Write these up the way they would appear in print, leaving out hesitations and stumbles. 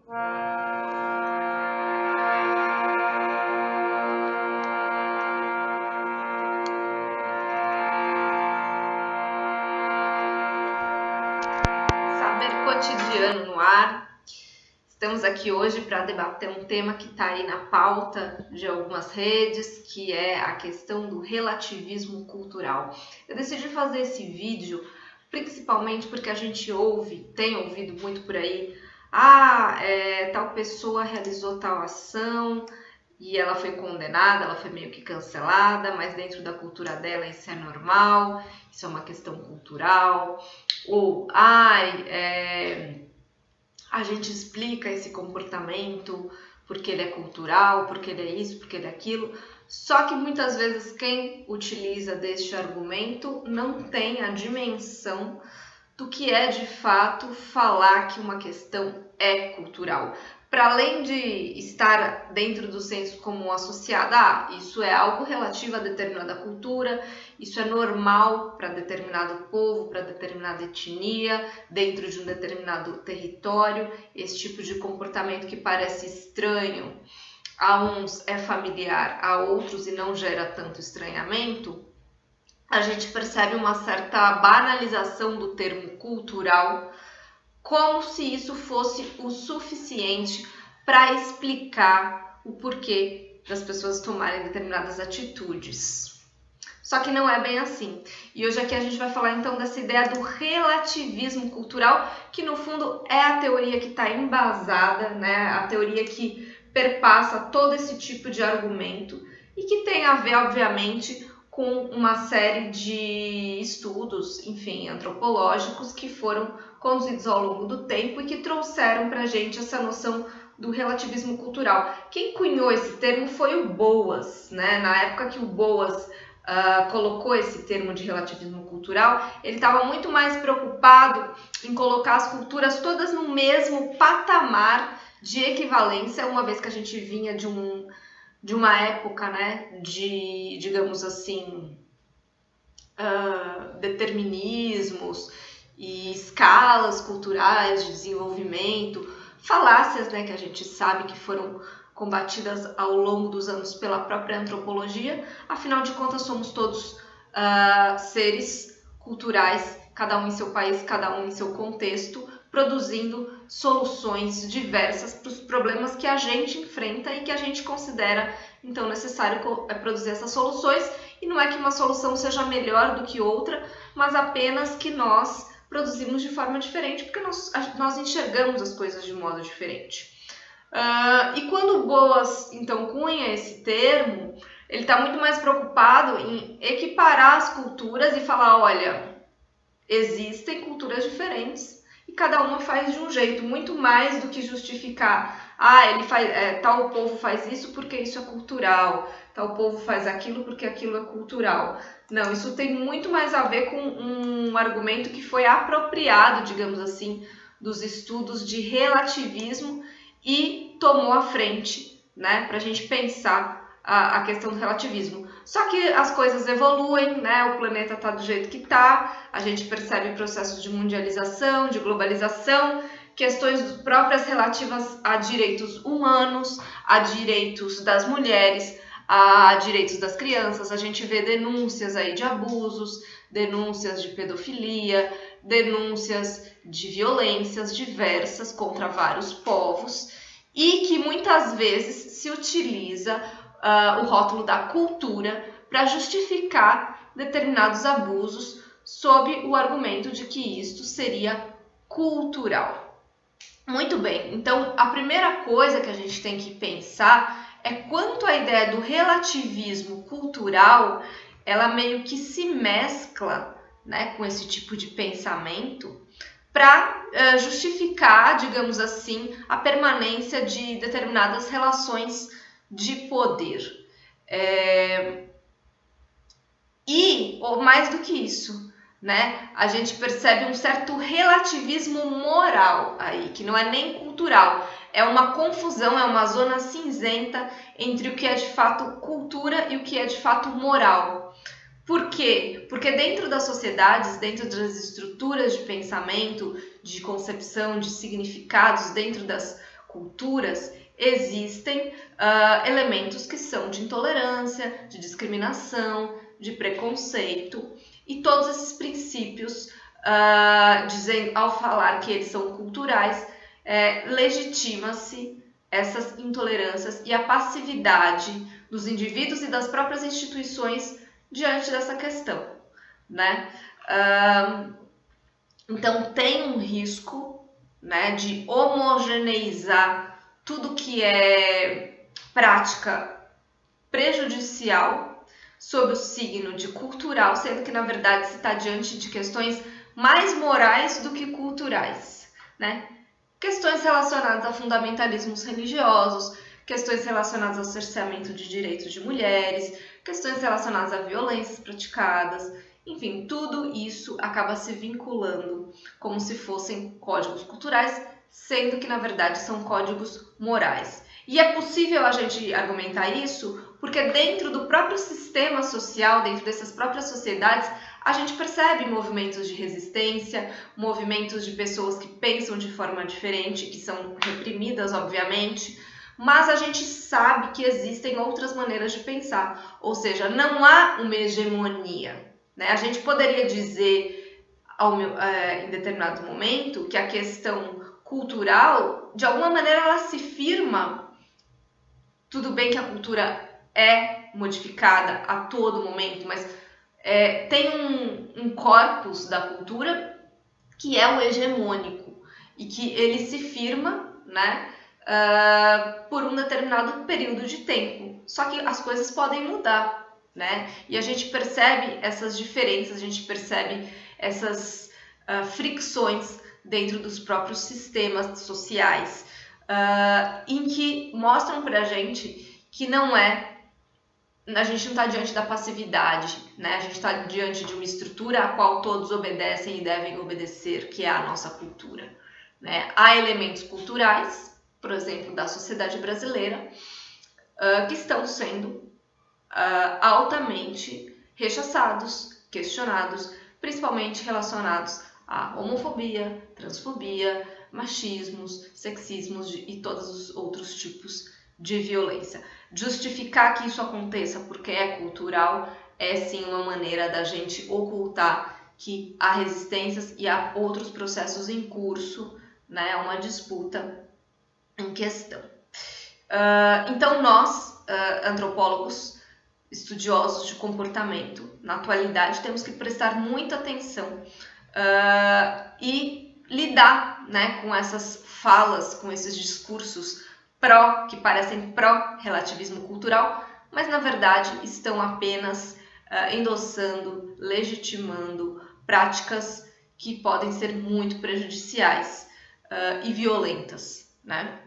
Saber Cotidiano no ar. Estamos aqui hoje para debater um tema que está aí na pauta de algumas redes, que é a questão do relativismo cultural. Eu decidi fazer esse vídeo principalmente porque a gente tem ouvido muito por aí, tal pessoa realizou tal ação e ela foi condenada, ela foi meio que cancelada, mas dentro da cultura dela isso é normal, isso é uma questão cultural. Ou, a gente explica esse comportamento porque ele é cultural, porque ele é isso, porque ele é aquilo. Só que muitas vezes quem utiliza deste argumento não tem a dimensão do que é de fato falar que uma questão é cultural. Para além de estar dentro do senso comum associado a isso é algo relativo a determinada cultura, isso é normal para determinado povo, para determinada etnia, dentro de um determinado território, esse tipo de comportamento que parece estranho a uns é familiar, a outros e não gera tanto estranhamento, a gente percebe uma certa banalização do termo cultural, como se isso fosse o suficiente para explicar o porquê das pessoas tomarem determinadas atitudes. Só que não é bem assim. E hoje aqui a gente vai falar então dessa ideia do relativismo cultural, que no fundo é a teoria que está embasada, né? A teoria que perpassa todo esse tipo de argumento e que tem a ver, obviamente, com uma série de estudos, enfim, antropológicos que foram conduzidos ao longo do tempo e que trouxeram para a gente essa noção do relativismo cultural. Quem cunhou esse termo foi o Boas, né? Na época que o Boas colocou esse termo de relativismo cultural, ele estava muito mais preocupado em colocar as culturas todas no mesmo patamar de equivalência, uma vez que a gente vinha de uma época, né, de, digamos assim, determinismos e escalas culturais de desenvolvimento, falácias, né, que a gente sabe que foram combatidas ao longo dos anos pela própria antropologia. Afinal de contas, somos todos seres culturais, cada um em seu país, cada um em seu contexto, produzindo soluções diversas para os problemas que a gente enfrenta e que a gente considera, então, necessário produzir essas soluções. E não é que uma solução seja melhor do que outra, mas apenas que nós produzimos de forma diferente, porque nós enxergamos as coisas de modo diferente. E quando o Boas, então, cunha esse termo, ele está muito mais preocupado em equiparar as culturas e falar, olha, existem culturas diferentes e cada uma faz de um jeito, muito mais do que justificar, tal povo faz isso porque isso é cultural, tal povo faz aquilo porque aquilo é cultural. Não, isso tem muito mais a ver com um argumento que foi apropriado, digamos assim, dos estudos de relativismo e tomou a frente, né, para a gente pensar a questão do relativismo. Só que as coisas evoluem, né? O planeta está do jeito que está, a gente percebe processos de mundialização, de globalização, questões próprias relativas a direitos humanos, a direitos das mulheres, a direitos das crianças. A gente vê denúncias aí de abusos, denúncias de pedofilia, denúncias de violências diversas contra vários povos e que muitas vezes se utiliza o rótulo da cultura para justificar determinados abusos sob o argumento de que isto seria cultural. Muito bem, então a primeira coisa que a gente tem que pensar é quanto a ideia do relativismo cultural, ela meio que se mescla, né, com esse tipo de pensamento para justificar, digamos assim, a permanência de determinadas relações de poder. Ou mais do que isso, né? A gente percebe um certo relativismo moral aí, que não é nem cultural, é uma confusão, é uma zona cinzenta entre o que é de fato cultura e o que é de fato moral. Por quê? Porque dentro das sociedades, dentro das estruturas de pensamento, de concepção, de significados, dentro das culturas, existem elementos que são de intolerância, de discriminação, de preconceito, e todos esses princípios, ao falar que eles são culturais, legitima-se essas intolerâncias e a passividade dos indivíduos e das próprias instituições diante dessa questão, né? Então tem um risco, né, de homogeneizar tudo que é prática prejudicial sob o signo de cultural, sendo que na verdade se está diante de questões mais morais do que culturais, né? Questões relacionadas a fundamentalismos religiosos, questões relacionadas ao cerceamento de direitos de mulheres, questões relacionadas a violências praticadas, enfim, tudo isso acaba se vinculando como se fossem códigos culturais, sendo que na verdade são códigos morais. E é possível a gente argumentar isso porque dentro do próprio sistema social, dentro dessas próprias sociedades, a gente percebe movimentos de resistência, movimentos de pessoas que pensam de forma diferente, que são reprimidas, obviamente, mas a gente sabe que existem outras maneiras de pensar, ou seja, não há uma hegemonia, né? A gente poderia dizer em determinado momento que a questão cultural, de alguma maneira, ela se firma. Tudo bem que a cultura é modificada a todo momento, mas tem um corpus da cultura que é o hegemônico e que ele se firma, né, por um determinado período de tempo. Só que as coisas podem mudar, né? E a gente percebe essas diferenças, a gente percebe essas fricções dentro dos próprios sistemas sociais, em que mostram pra gente que a gente não está diante da passividade, né? A gente está diante de uma estrutura a qual todos obedecem e devem obedecer, que é a nossa cultura, né? Há elementos culturais, por exemplo, da sociedade brasileira, que estão sendo altamente rechaçados, questionados, principalmente relacionados à homofobia, transfobia, machismos, sexismos e todos os outros tipos de violência. Justificar que isso aconteça porque é cultural é sim uma maneira da gente ocultar que há resistências e há outros processos em curso, né? Uma disputa em questão. Então nós, antropólogos, estudiosos de comportamento, na atualidade temos que prestar muita atenção e lidar, né, com essas falas, com esses discursos que parecem pró-relativismo cultural, mas na verdade estão apenas endossando, legitimando práticas que podem ser muito prejudiciais e violentas, né?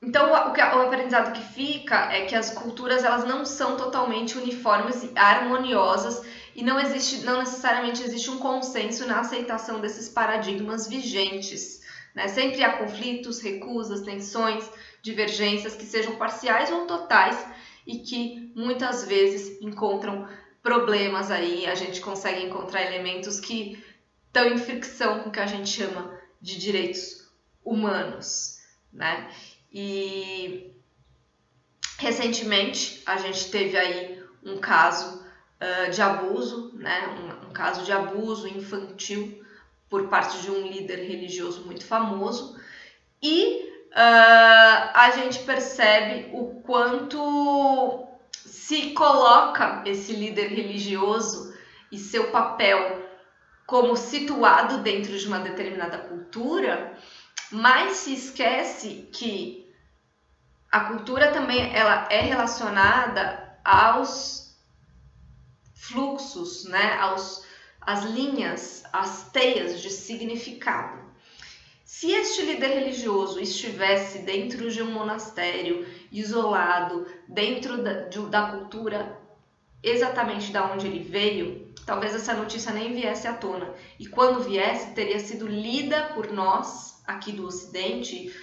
Então, o aprendizado que fica é que as culturas elas não são totalmente uniformes e harmoniosas e não necessariamente existe um consenso na aceitação desses paradigmas vigentes, né? Sempre há conflitos, recusas, tensões, divergências que sejam parciais ou totais e que muitas vezes encontram problemas aí, a gente consegue encontrar elementos que estão em fricção com o que a gente chama de direitos humanos, né? E recentemente a gente teve aí um caso de abuso, né? Um caso de abuso infantil por parte de um líder religioso muito famoso e a gente percebe o quanto se coloca esse líder religioso e seu papel como situado dentro de uma determinada cultura, mas se esquece que a cultura também ela é relacionada aos fluxos, né? Às linhas, às teias de significado. Se este líder religioso estivesse dentro de um monastério, isolado, dentro da cultura exatamente da onde ele veio, talvez essa notícia nem viesse à tona. E quando viesse, teria sido lida por nós, aqui do Ocidente,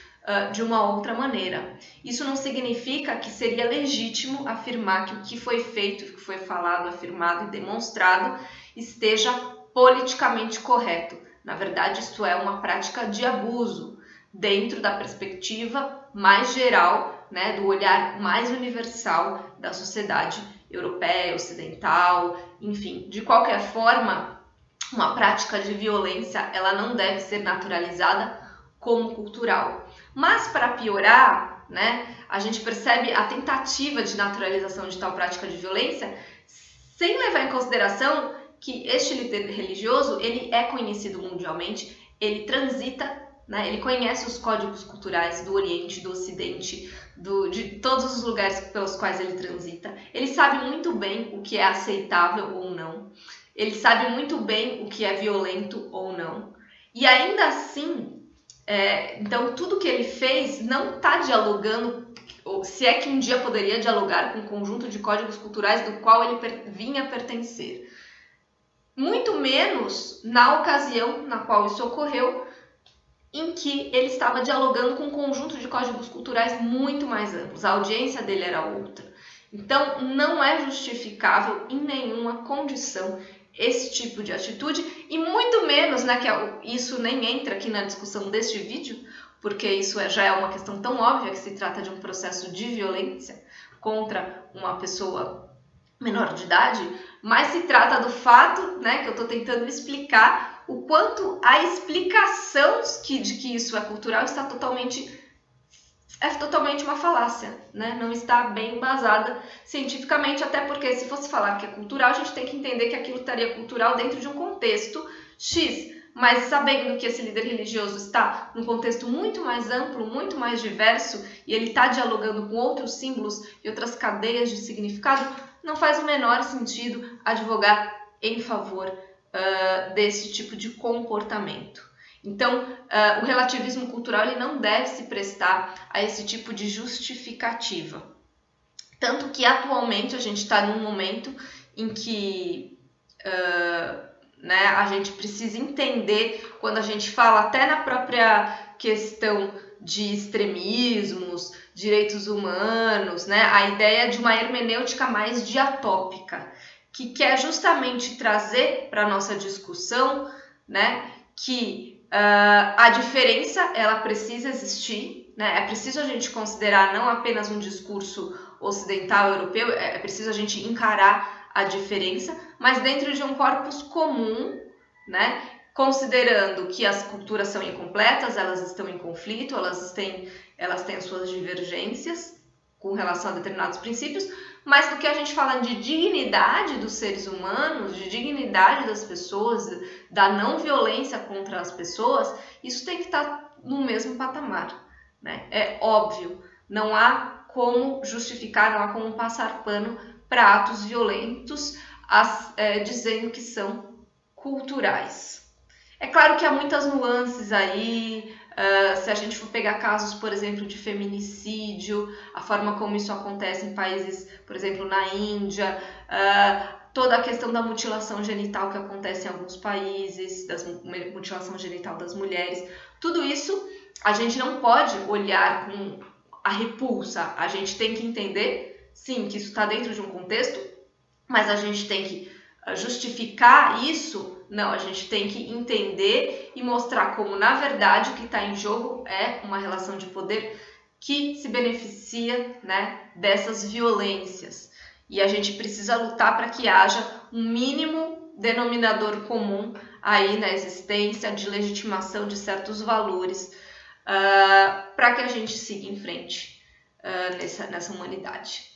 de uma outra maneira. Isso não significa que seria legítimo afirmar que o que foi feito, o que foi falado, afirmado e demonstrado esteja politicamente correto. Na verdade, isso é uma prática de abuso, dentro da perspectiva mais geral, né, do olhar mais universal da sociedade europeia, ocidental, enfim. De qualquer forma, uma prática de violência, ela não deve ser naturalizada como cultural. Mas, para piorar, né, a gente percebe a tentativa de naturalização de tal prática de violência sem levar em consideração que este líder religioso, ele é conhecido mundialmente, ele transita, né, ele conhece os códigos culturais do Oriente, do Ocidente, de todos os lugares pelos quais ele transita. Ele sabe muito bem o que é aceitável ou não. Ele sabe muito bem o que é violento ou não. E ainda assim, então tudo que ele fez não está dialogando, ou se é que um dia poderia dialogar com um conjunto de códigos culturais do qual ele vinha pertencer. Muito menos na ocasião na qual isso ocorreu, em que ele estava dialogando com um conjunto de códigos culturais muito mais amplos. A audiência dele era outra. Então, não é justificável em nenhuma condição esse tipo de atitude, e muito menos, né, que isso nem entra aqui na discussão deste vídeo, porque isso já é uma questão tão óbvia que se trata de um processo de violência contra uma pessoa menor de idade, mas se trata do fato, né, que eu estou tentando explicar o quanto a explicação de que isso é cultural está totalmente uma falácia, né? Não está bem embasada cientificamente, até porque se fosse falar que é cultural, a gente tem que entender que aquilo estaria cultural dentro de um contexto X, mas sabendo que esse líder religioso está num contexto muito mais amplo, muito mais diverso, e ele está dialogando com outros símbolos e outras cadeias de significado, não faz o menor sentido advogar em favor desse tipo de comportamento. Então, o relativismo cultural ele não deve se prestar a esse tipo de justificativa. Tanto que, atualmente, a gente está num momento em que né, a gente precisa entender, quando a gente fala até na própria questão de extremismos, direitos humanos, né, a ideia de uma hermenêutica mais diatópica, que quer justamente trazer para a nossa discussão, né, que a diferença ela precisa existir, né? É preciso a gente considerar não apenas um discurso ocidental europeu, é preciso a gente encarar a diferença, mas dentro de um corpus comum, né? Considerando que as culturas são incompletas, elas estão em conflito, elas têm as suas divergências com relação a determinados princípios, mas do que a gente fala de dignidade dos seres humanos, de dignidade das pessoas, da não violência contra as pessoas, isso tem que estar no mesmo patamar, né? É óbvio, não há como justificar, não há como passar pano para atos violentos, dizendo que são culturais. É claro que há muitas nuances aí. Se a gente for pegar casos, por exemplo, de feminicídio, a forma como isso acontece em países, por exemplo, na Índia, toda a questão da mutilação genital que acontece em alguns países, da mutilação genital das mulheres, tudo isso a gente não pode olhar com a repulsa, a gente tem que entender, sim, que isso está dentro de um contexto, mas a gente tem que justificar isso. Não, a gente tem que entender e mostrar como, na verdade, o que está em jogo é uma relação de poder que se beneficia, né, dessas violências. E a gente precisa lutar para que haja um mínimo denominador comum aí na existência de legitimação de certos valores para que a gente siga em frente nessa humanidade.